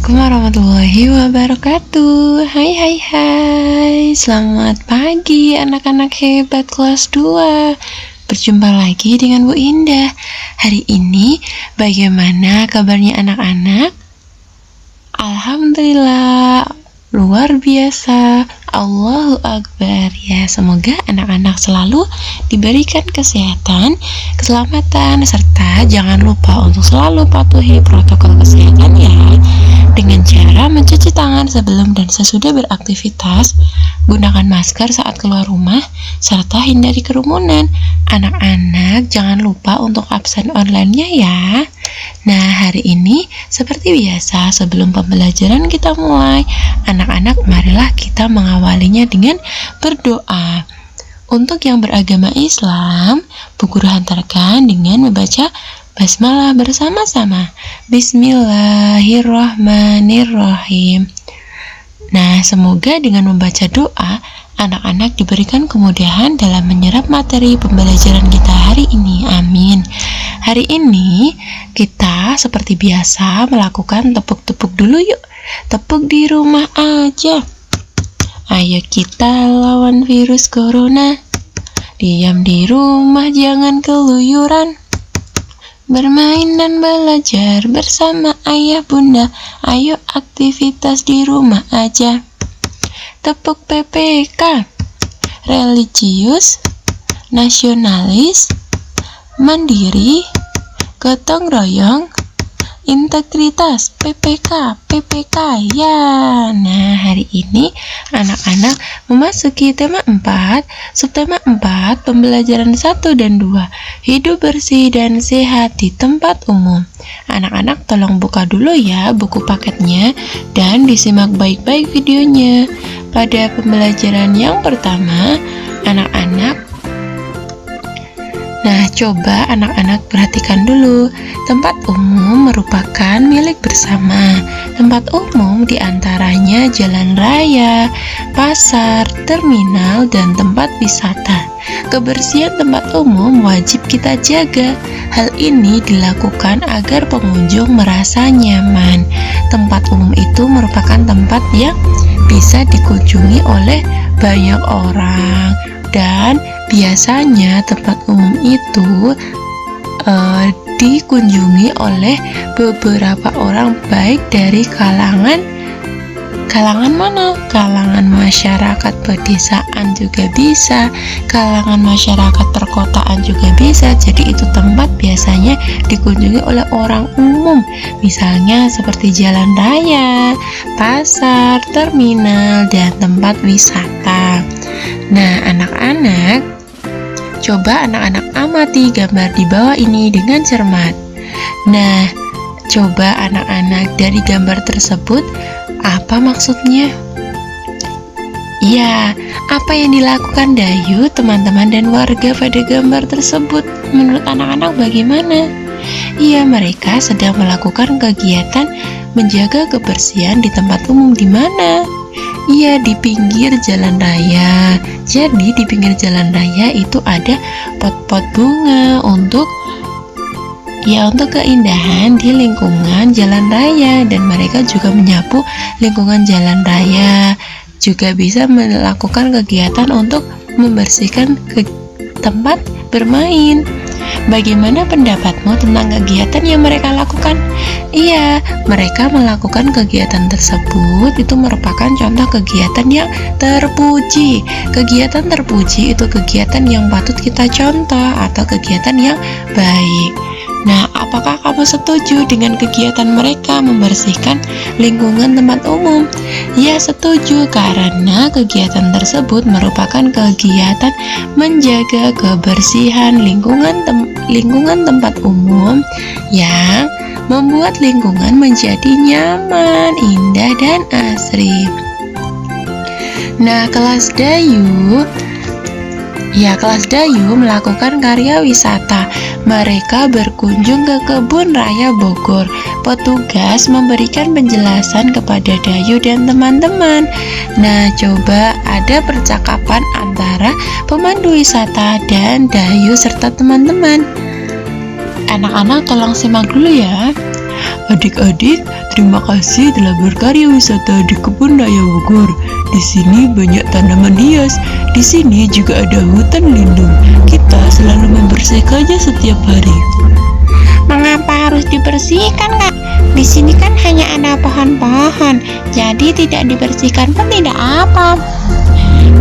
Assalamualaikum warahmatullahi wabarakatuh. Hai. Selamat pagi anak-anak hebat kelas 2. Berjumpa lagi dengan Bu Indah. Hari ini bagaimana kabarnya anak-anak? Alhamdulillah, luar biasa. Allahu Akbar ya. Semoga anak-anak selalu diberikan kesehatan, keselamatan, serta jangan lupa untuk selalu patuhi protokol kesehatan ya, dengan cara mencuci tangan sebelum dan sesudah beraktivitas, gunakan masker saat keluar rumah, serta hindari kerumunan. Anak-anak jangan lupa untuk absen online-nya ya. Nah, hari ini seperti biasa sebelum pembelajaran kita mulai, anak-anak marilah kita mengawalinya dengan berdoa. Untuk yang beragama Islam, Bu Guru hantarkan dengan membaca basmalah bersama-sama. Bismillahirrahmanirrahim. Nah, semoga dengan membaca doa, anak-anak diberikan kemudahan dalam menyerap materi pembelajaran kita hari ini. Amin. Hari ini kita seperti biasa melakukan tepuk-tepuk dulu yuk. Tepuk di rumah aja. Ayo kita lawan virus corona. Diam di rumah, jangan keluyuran. Bermain dan belajar bersama ayah bunda. Ayo aktivitas di rumah aja. Tepuk PPK. Religius, nasionalis, mandiri, gotong royong, integritas. PPK ya. Nah, hari ini anak-anak memasuki tema 4, subtema 4, pembelajaran 1 dan 2, hidup bersih dan sehat di tempat umum. Anak-anak tolong buka dulu ya buku paketnya dan disimak baik-baik videonya. Pada pembelajaran yang pertama, coba anak-anak perhatikan dulu. Tempat umum merupakan milik bersama. Tempat umum diantaranya jalan raya, pasar, terminal, dan tempat wisata. Kebersihan tempat umum wajib kita jaga. Hal ini dilakukan agar pengunjung merasa nyaman. Tempat umum itu merupakan tempat yang bisa dikunjungi oleh banyak orang, dan biasanya tempat umum itu dikunjungi oleh beberapa orang, baik dari kalangan mana? Kalangan masyarakat pedesaan juga bisa, kalangan masyarakat perkotaan juga bisa. Jadi itu tempat biasanya dikunjungi oleh orang umum, misalnya seperti jalan raya, pasar, terminal, dan tempat wisata. Nah, anak-anak, coba anak-anak amati gambar di bawah ini dengan cermat. Nah, coba anak-anak dari gambar tersebut, apa maksudnya? Ya, apa yang dilakukan Dayu, teman-teman, dan warga pada gambar tersebut? Menurut anak-anak bagaimana? Iya, mereka sedang melakukan kegiatan menjaga kebersihan di tempat umum. Di mana? Iya, di pinggir jalan raya. Jadi di pinggir jalan raya itu ada pot-pot bunga untuk keindahan di lingkungan jalan raya, dan mereka juga menyapu lingkungan jalan raya. Juga bisa melakukan kegiatan untuk membersihkan tempat bermain. Bagaimana pendapatmu tentang kegiatan yang mereka lakukan? Iya, mereka melakukan kegiatan tersebut itu merupakan contoh kegiatan yang terpuji. Kegiatan terpuji itu kegiatan yang patut kita contoh atau kegiatan yang baik. Nah, apakah kamu setuju dengan kegiatan mereka membersihkan lingkungan tempat umum? Ya, setuju, karena kegiatan tersebut merupakan kegiatan menjaga kebersihan lingkungan tempat umum yang membuat lingkungan menjadi nyaman, indah, dan asri. Nah, kelas Dayu melakukan karya wisata. Mereka berkunjung ke Kebun Raya Bogor. Petugas memberikan penjelasan kepada Dayu dan teman-teman. Nah, coba ada percakapan antara pemandu wisata dan Dayu serta teman-teman. Anak-anak tolong simak dulu ya. Adik-adik, terima kasih telah berkarya wisata di Kebun Raya Bogor. Di sini banyak tanaman hias. Di sini juga ada hutan lindung. Kita selalu membersihkannya setiap hari. Mengapa harus dibersihkan, Kak? Di sini kan hanya ada pohon-pohon, jadi tidak dibersihkan pun tidak apa.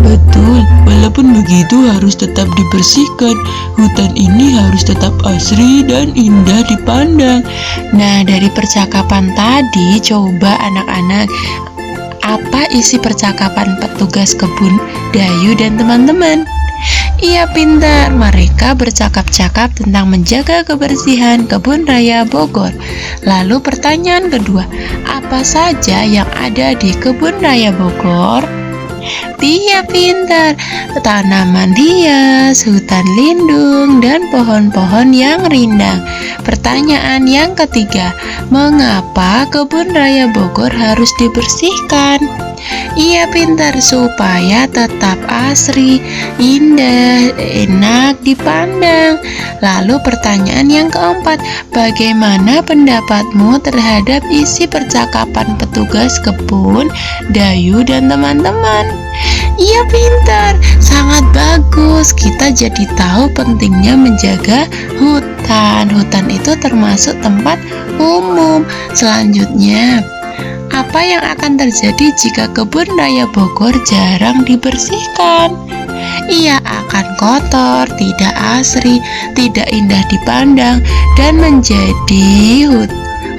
Betul, walaupun begitu harus tetap dibersihkan. Hutan ini harus tetap asri dan indah dipandang. Nah, dari percakapan tadi, coba anak-anak, apa isi percakapan petugas kebun Dayu dan teman-teman? Iya, pintar. Mereka bercakap-cakap tentang menjaga kebersihan Kebun Raya Bogor. Lalu pertanyaan kedua, apa saja yang ada di Kebun Raya Bogor? Iya, pintar. Tanaman hias, hutan lindung, dan pohon-pohon yang rindang. Pertanyaan yang ketiga, mengapa Kebun Raya Bogor harus dibersihkan? Iya, pintar, supaya tetap asri, indah, enak dipandang. Lalu pertanyaan yang keempat, bagaimana pendapatmu terhadap isi percakapan petugas kebun Dayu dan teman-teman? Iya, pintar, sangat bagus. Kita jadi tahu pentingnya menjaga hutan. Hutan itu termasuk tempat umum. Selanjutnya, apa yang akan terjadi jika Kebun Raya Bogor jarang dibersihkan? Ia akan kotor, tidak asri, tidak indah dipandang, dan menjadi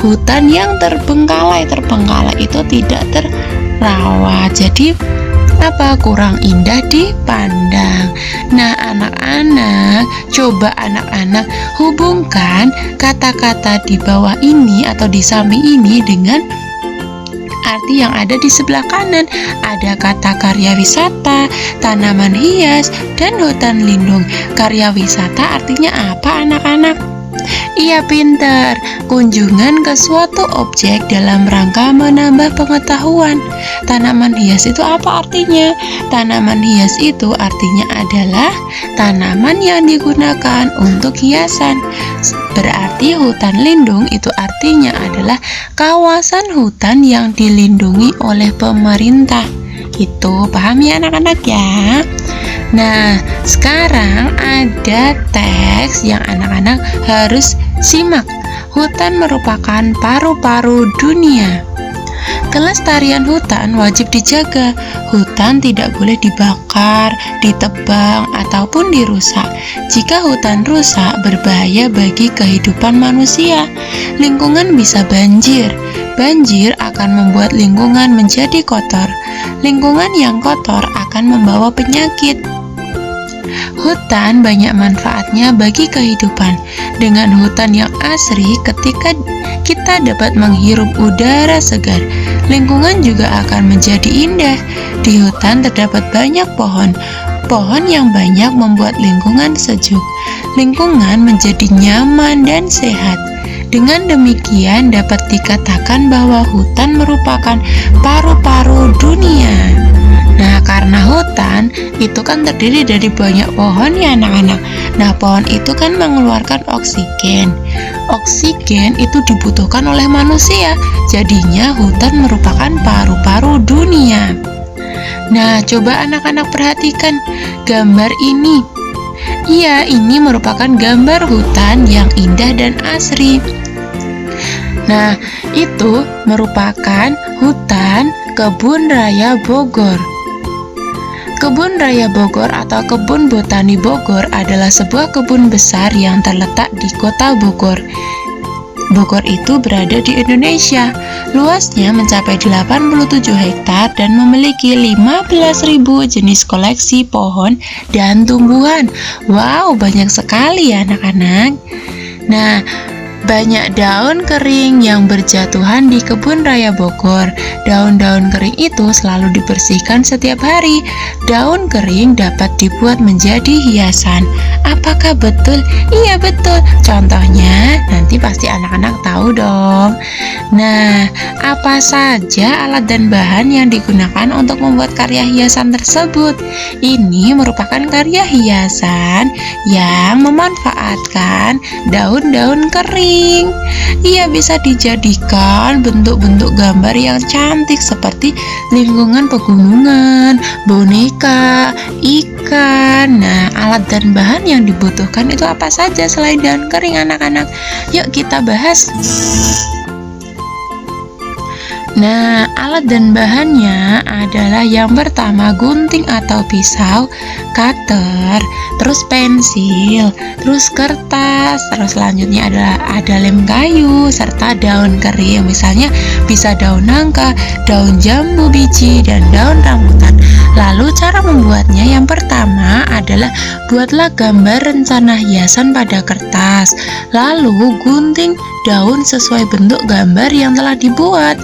hutan yang terbengkalai. Terbengkalai itu tidak terawat, jadi kurang indah dipandang. Nah, anak-anak, coba anak-anak hubungkan kata-kata di bawah ini atau di samping ini dengan arti yang ada di sebelah kanan. Ada kata karya wisata, tanaman hias, dan hutan lindung. Karya wisata artinya apa, anak-anak? Iya, pintar. Kunjungan ke suatu objek dalam rangka menambah pengetahuan. Tanaman hias itu apa artinya? Tanaman hias itu artinya adalah tanaman yang digunakan untuk hiasan. Berarti hutan lindung itu artinya adalah kawasan hutan yang dilindungi oleh pemerintah. Itu paham ya, anak-anak ya? Nah, sekarang ada teks yang anak-anak harus simak. Hutan merupakan paru-paru dunia. Kelestarian hutan wajib dijaga. Hutan tidak boleh dibakar, ditebang, ataupun dirusak. Jika hutan rusak, berbahaya bagi kehidupan manusia. Lingkungan bisa banjir. Banjir akan membuat lingkungan menjadi kotor. Lingkungan yang kotor akan membawa penyakit. Hutan banyak manfaatnya bagi kehidupan. Dengan hutan yang asri, ketika kita dapat menghirup udara segar, lingkungan juga akan menjadi indah. Di hutan terdapat banyak pohon. Pohon yang banyak membuat lingkungan sejuk. Lingkungan menjadi nyaman dan sehat. Dengan demikian dapat dikatakan bahwa hutan merupakan paru-paru dunia. Nah, karena hutan itu kan terdiri dari banyak pohon ya, anak-anak. Nah, pohon itu kan mengeluarkan oksigen. Oksigen itu dibutuhkan oleh manusia. Jadinya hutan merupakan paru-paru dunia. Nah, coba anak-anak perhatikan gambar ini. Iya, ini merupakan gambar hutan yang indah dan asri. Nah, itu merupakan hutan Kebun Raya Bogor. Kebun Raya Bogor atau Kebun Botani Bogor adalah sebuah kebun besar yang terletak di kota Bogor. Bogor itu berada di Indonesia. Luasnya mencapai 87 hektar dan memiliki 15.000 jenis koleksi pohon dan tumbuhan. Wow, banyak sekali ya, anak-anak. Nah, banyak daun kering yang berjatuhan di Kebun Raya Bogor. Daun-daun kering itu selalu dibersihkan setiap hari. Daun kering dapat dibuat menjadi hiasan. Apakah betul? Iya, betul. Contohnya Nanti pasti anak-anak tahu dong. Nah, apa saja alat dan bahan yang digunakan untuk membuat karya hiasan tersebut? Ini merupakan karya hiasan yang memanfaatkan daun-daun kering. Ia bisa dijadikan bentuk-bentuk gambar yang cantik seperti lingkungan pegunungan, boneka, ikan. Nah, alat dan bahan yang dibutuhkan itu apa saja selain daun kering, anak-anak? Yuk kita bahas. Nah, alat dan bahannya adalah yang pertama gunting atau pisau, cutter, terus pensil, terus kertas, terus selanjutnya ada lem kayu serta daun kering. Misalnya bisa daun nangka, daun jambu biji, dan daun rambutan. Lalu cara membuatnya yang pertama adalah buatlah gambar rencana hiasan pada kertas. Lalu gunting daun sesuai bentuk gambar yang telah dibuat,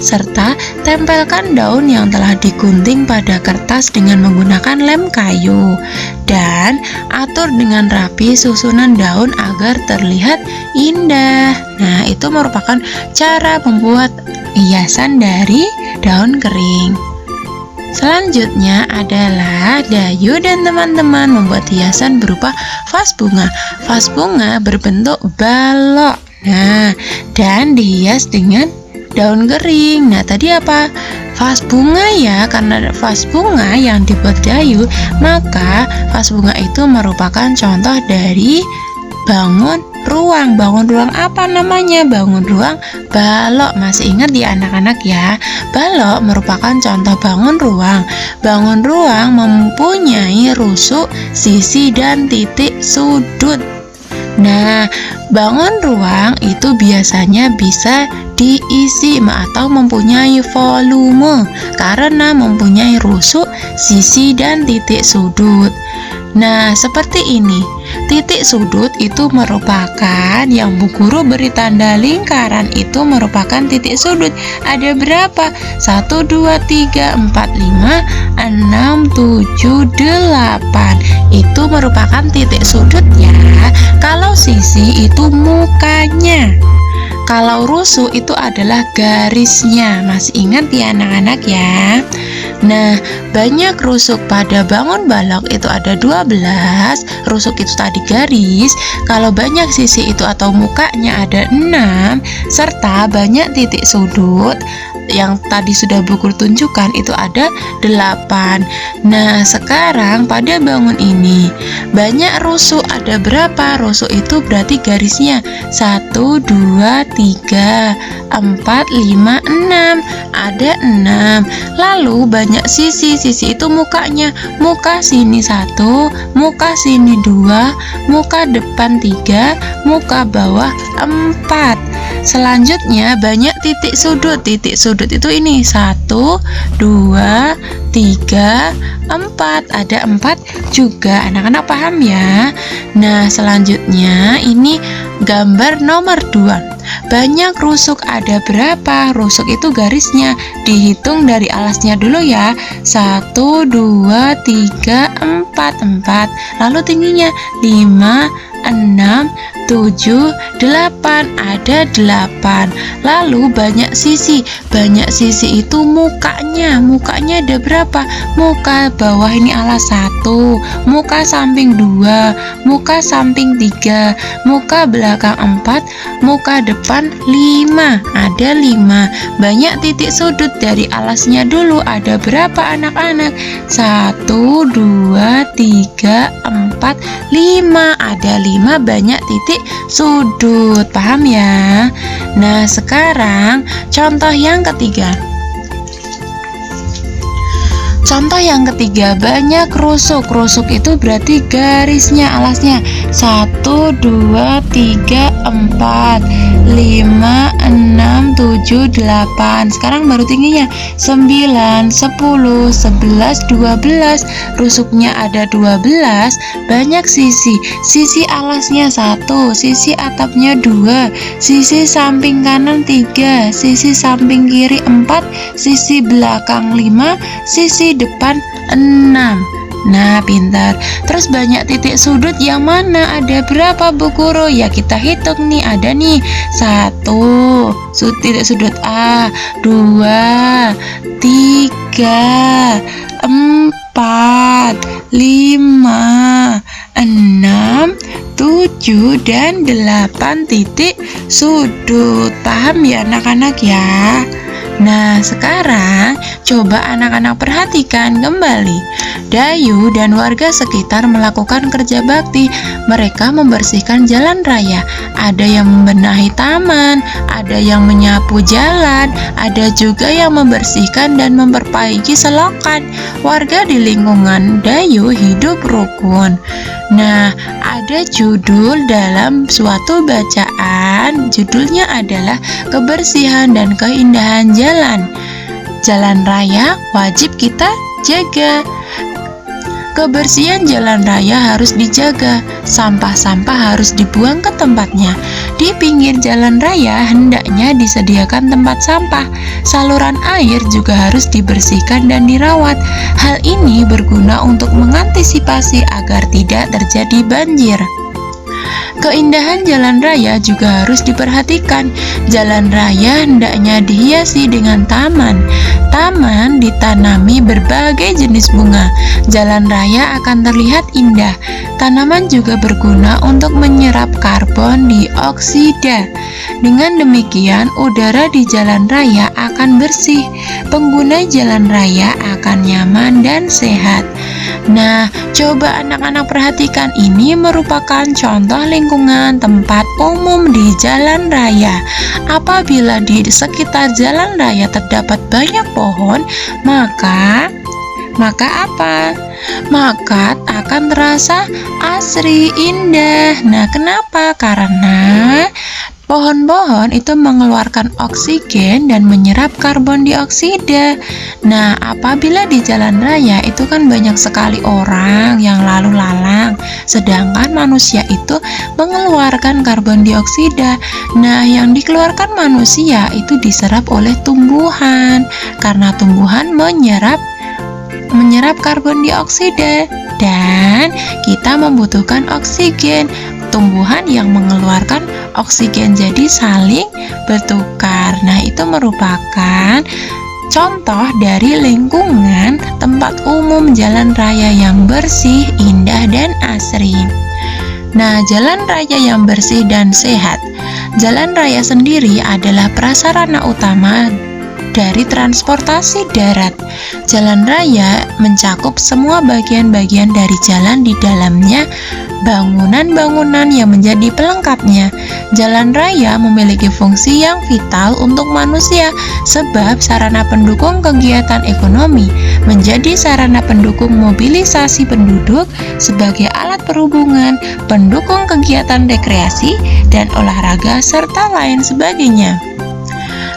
serta tempelkan daun yang telah digunting pada kertas dengan menggunakan lem kayu, dan atur dengan rapi susunan daun agar terlihat indah. Nah, itu merupakan cara membuat hiasan dari daun kering. Selanjutnya adalah Dayu dan teman-teman membuat hiasan berupa vas bunga. Vas bunga berbentuk balok. Nah, dan dihias dengan daun kering. Nah, tadi apa? Vas bunga ya, karena vas bunga yang dibuat Dayu, maka vas bunga itu merupakan contoh dari bangun ruang. Bangun ruang apa namanya? Bangun ruang balok. Masih ingat ya anak-anak ya? Balok merupakan contoh bangun ruang. Bangun ruang mempunyai rusuk, sisi, dan titik sudut. Nah, bangun ruang itu biasanya bisa diisi atau mempunyai volume karena mempunyai rusuk, sisi, dan titik sudut. Nah, seperti ini. Titik sudut itu merupakan yang Bu Guru beri tanda lingkaran, itu merupakan titik sudut. Ada berapa? 1, 2, 3, 4, 5, 6, 7, 8. Itu merupakan titik sudut ya. Kalau sisi itu mukanya. Kalau rusuk itu adalah garisnya. Masih ingat ya anak-anak ya? Nah, banyak rusuk pada bangun balok itu ada 12. Rusuk itu tadi garis. Kalau banyak sisi itu atau mukanya ada 6. Serta banyak titik sudut yang tadi sudah Bu Guru tunjukkan itu ada 8. Nah, sekarang pada bangun ini banyak rusuk, ada berapa? Rusuk itu berarti garisnya 1, 2, 3, 4, 5, 6. Ada 6. Lalu banyak sisi. Sisi itu mukanya. Muka sini 1, muka sini 2, muka depan 3, muka bawah 4. Selanjutnya banyak titik sudut. Titik sudut itu ini 1, 2, 3, 4. Ada 4 juga. Anak-anak paham ya? Nah, selanjutnya ini gambar nomor 2. Banyak rusuk ada berapa? Rusuk itu garisnya. Dihitung dari alasnya dulu ya. 1, 2, 3, 4. 4. Lalu tingginya 5, 6, 7, 8. Ada 8. Lalu banyak sisi. Banyak sisi itu mukanya. Mukanya ada berapa? Muka bawah ini alas 1, muka samping 2, muka samping 3, muka belakang 4, muka depan 5. Ada 5. Banyak titik sudut. Dari alasnya dulu ada berapa anak-anak? 1, 2, 3, 4, 5. Ada 5 banyak titik sudut. Paham ya? Nah, sekarang contoh yang ketiga. Contoh yang ketiga, banyak rusuk. Rusuk itu berarti garisnya, alasnya 1, 2, 3, 4, 5, 6, 7, 8. Sekarang baru tingginya 9, 10, 11, 12. Rusuknya ada 12. Banyak sisi. Sisi alasnya 1, sisi atapnya 2, sisi samping kanan 3, sisi samping kiri 4, sisi belakang 5, sisi depan 6. Nah, pintar. Terus banyak titik sudut yang mana? Ada berapa, Bu Guru? Ya kita hitung nih, ada nih 1 titik sudut A, 2, 3, 4, 5, 6, 7, dan 8 titik sudut. Paham ya anak-anak ya? Nah, sekarang coba anak-anak perhatikan kembali. Dayu dan warga sekitar melakukan kerja bakti. Mereka membersihkan jalan raya. Ada yang membenahi taman, ada yang menyapu jalan, ada juga yang membersihkan dan memperbaiki selokan. Warga di lingkungan Dayu hidup rukun. Nah, ada judul dalam suatu bacaan. Judulnya adalah kebersihan dan keindahan jalan. Jalan raya wajib kita jaga. Kebersihan jalan raya harus dijaga. Sampah-sampah harus dibuang ke tempatnya. Di pinggir jalan raya hendaknya disediakan tempat sampah. Saluran air juga harus dibersihkan dan dirawat. Hal ini berguna untuk mengantisipasi agar tidak terjadi banjir. Keindahan jalan raya juga harus diperhatikan. Jalan raya hendaknya dihiasi dengan taman. Taman ditanami berbagai jenis bunga. Jalan raya akan terlihat indah. Tanaman juga berguna untuk menyerap karbon dioksida. Dengan demikian, udara di jalan raya akan bersih. Pengguna jalan raya akan nyaman dan sehat. Nah, coba anak-anak perhatikan, ini merupakan contoh lingkungan tempat umum di jalan raya. Apabila di sekitar jalan raya terdapat banyak pohon, maka apa? Maka akan terasa asri, indah. Nah, kenapa? Karena pohon-pohon itu mengeluarkan oksigen dan menyerap karbon dioksida. Nah, apabila di jalan raya itu kan banyak sekali orang yang lalu lalang, sedangkan manusia itu mengeluarkan karbon dioksida. Nah, yang dikeluarkan manusia itu diserap oleh tumbuhan, karena tumbuhan menyerap karbon dioksida, dan kita membutuhkan oksigen. Tumbuhan yang mengeluarkan oksigen, jadi saling bertukar. Nah, itu merupakan contoh dari lingkungan tempat umum jalan raya yang bersih, indah, dan asri. Nah, jalan raya yang bersih dan sehat. Jalan raya sendiri adalah prasarana utama dari transportasi darat. Jalan raya mencakup semua bagian-bagian dari jalan, di dalamnya bangunan-bangunan yang menjadi pelengkapnya. Jalan raya memiliki fungsi yang vital untuk manusia, sebab sarana pendukung kegiatan ekonomi, menjadi sarana pendukung mobilisasi penduduk, sebagai alat perhubungan, pendukung kegiatan rekreasi dan olahraga, serta lain sebagainya.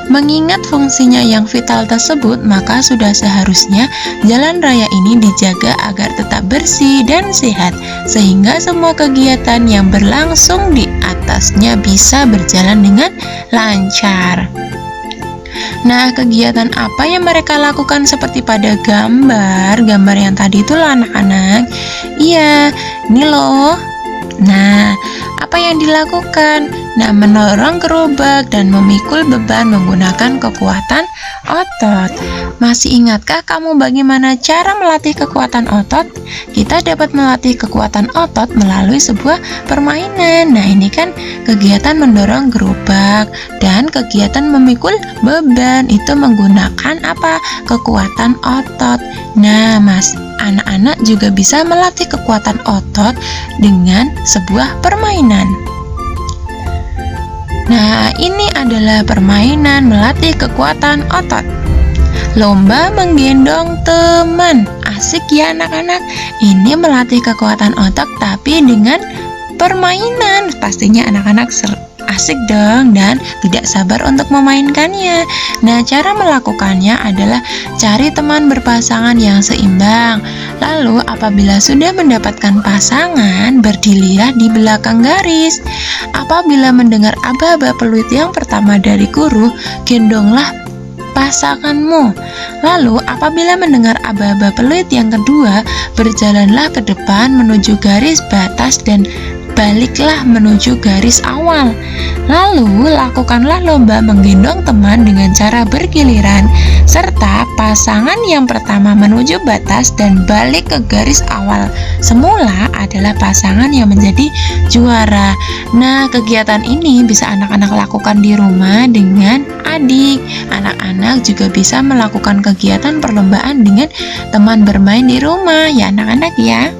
Mengingat fungsinya yang vital tersebut, maka sudah seharusnya jalan raya ini dijaga agar tetap bersih dan sehat, sehingga semua kegiatan yang berlangsung di atasnya bisa berjalan dengan lancar. Nah, kegiatan apa yang mereka lakukan seperti pada gambar yang tadi itu loh anak-anak? Iya, ini loh. Nah, apa yang dilakukan? Nah, mendorong gerobak dan memikul beban menggunakan kekuatan otot. Masih ingatkah kamu bagaimana cara melatih kekuatan otot? Kita dapat melatih kekuatan otot melalui sebuah permainan. Nah, ini kan kegiatan mendorong gerobak dan kegiatan memikul beban, itu menggunakan apa? Kekuatan otot. Nah, anak-anak juga bisa melatih kekuatan otot dengan sebuah permainan. Nah, ini adalah permainan melatih kekuatan otot. Lomba menggendong teman. Asik ya anak-anak. Ini melatih kekuatan otot tapi dengan permainan. Pastinya anak-anak asik dong dan tidak sabar untuk memainkannya. Nah, cara melakukannya adalah cari teman berpasangan yang seimbang. Lalu apabila sudah mendapatkan pasangan, berdirilah di belakang garis. Apabila mendengar aba-aba peluit yang pertama dari guru, gendonglah pasanganmu. Lalu, apabila mendengar aba-aba peluit yang kedua, berjalanlah ke depan menuju garis batas dan baliklah menuju garis awal. Lalu, lakukanlah lomba menggendong teman dengan cara bergiliran, serta pasangan yang pertama menuju batas dan balik ke garis awal semula adalah pasangan yang menjadi juara. Nah, kegiatan ini bisa anak-anak lakukan di rumah dengan adik. Anak-anak juga bisa melakukan kegiatan perlombaan dengan teman bermain di rumah, ya anak-anak ya.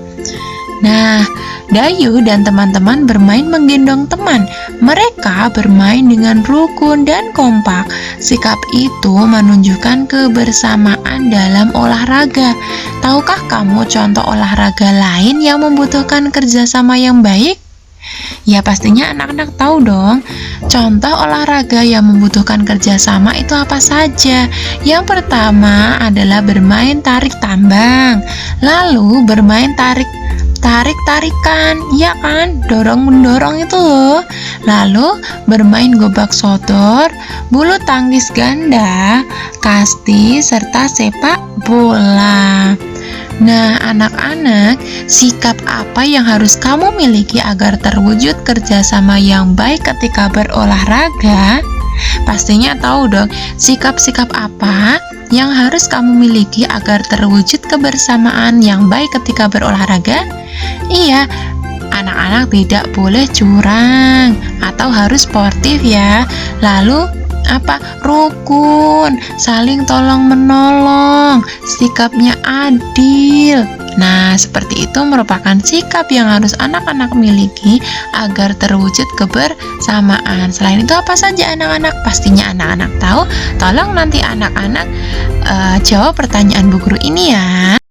Nah, Dayu dan teman-teman bermain menggendong teman. Mereka bermain dengan rukun dan kompak. Sikap itu menunjukkan kebersamaan dalam olahraga. Tahukah kamu contoh olahraga lain yang membutuhkan kerjasama yang baik? Ya pastinya anak-anak tahu dong. Contoh olahraga yang membutuhkan kerjasama itu apa saja? Yang pertama adalah bermain tarik tambang. Lalu bermain tarik-tarikan, ya kan? Dorong-mendorong itu loh. Lalu bermain gobak sodor, bulu tangkis ganda, kasti, serta sepak bola. Nah, anak-anak, sikap apa yang harus kamu miliki agar terwujud kerjasama yang baik ketika berolahraga? Pastinya tahu dong, sikap-sikap apa yang harus kamu miliki agar terwujud kebersamaan yang baik ketika berolahraga? Iya, anak-anak tidak boleh curang atau harus sportif ya. Lalu rukun, saling tolong menolong, sikapnya adil. Nah, seperti itu merupakan sikap yang harus anak-anak miliki agar terwujud kebersamaan. Selain itu apa saja anak-anak? Pastinya anak-anak tahu. Tolong nanti anak-anak jawab pertanyaan Bu Guru ini ya.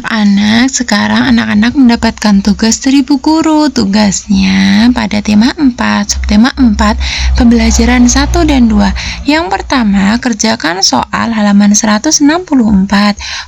Anak-anak, sekarang anak-anak mendapatkan tugas dari Bu Guru. Tugasnya pada tema 4, subtema 4, pembelajaran 1 dan 2. Yang pertama, kerjakan soal halaman 164.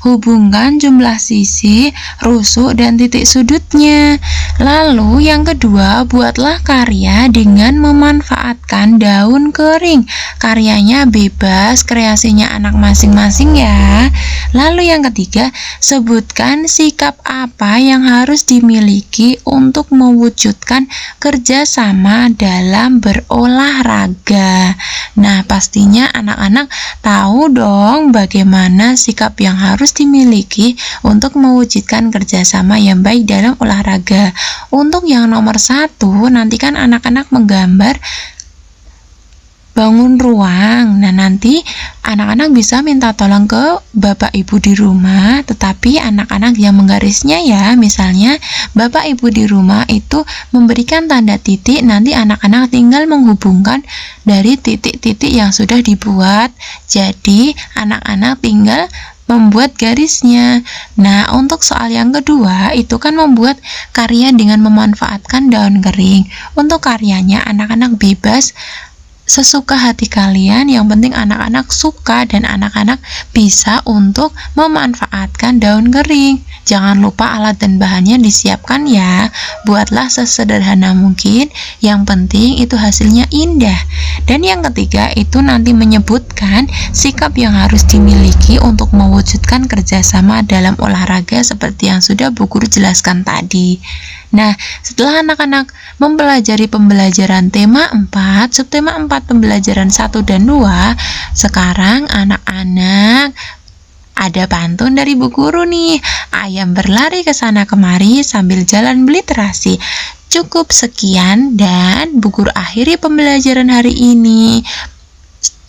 Hubungkan jumlah sisi, rusuk, dan titik sudutnya. Lalu yang kedua, buatlah karya dengan memanfaatkan daun kering. Karyanya bebas, kreasinya anak masing-masing ya. Lalu yang ketiga, sebutkan sikap apa yang harus dimiliki untuk mewujudkan kerjasama dalam berolahraga. Nah, pastinya anak-anak tahu dong bagaimana sikap yang harus dimiliki untuk mewujudkan kerjasama yang baik dalam olahraga. Untuk yang nomor 1, nanti kan anak-anak menggambar bangun ruang. Nah, nanti anak-anak bisa minta tolong ke bapak ibu di rumah, tetapi anak-anak yang menggarisnya ya, misalnya bapak ibu di rumah itu memberikan tanda titik, nanti anak-anak tinggal menghubungkan dari titik-titik yang sudah dibuat. Jadi anak-anak tinggal membuat garisnya. Nah, untuk soal yang kedua itu kan membuat karya dengan memanfaatkan daun kering. Untuk karyanya anak-anak bebas sesuka hati kalian, yang penting anak-anak suka dan anak-anak bisa untuk memanfaatkan daun kering. Jangan lupa alat dan bahannya disiapkan ya. Buatlah sesederhana mungkin, yang penting itu hasilnya indah. Dan yang ketiga itu nanti menyebutkan sikap yang harus dimiliki untuk mewujudkan kerjasama dalam olahraga seperti yang sudah Bu Guru jelaskan tadi. Nah, setelah anak-anak mempelajari pembelajaran tema 4, subtema 4, pembelajaran 1 dan 2, sekarang anak-anak ada pantun dari Bu Guru nih. Ayam berlari ke sana kemari sambil jalan berliterasi. Cukup sekian dan Bu Guru akhiri pembelajaran hari ini.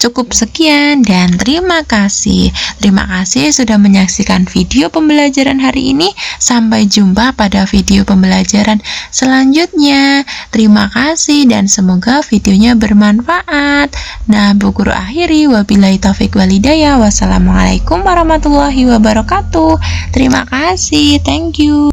Cukup sekian dan terima kasih. Terima kasih sudah menyaksikan video pembelajaran hari ini. Sampai jumpa pada video pembelajaran selanjutnya. Terima kasih dan semoga videonya bermanfaat. Nah, Bu Guru akhiri. Wabillahi taufiq walhidayah. Wassalamualaikum warahmatullahi wabarakatuh. Terima kasih. Thank you.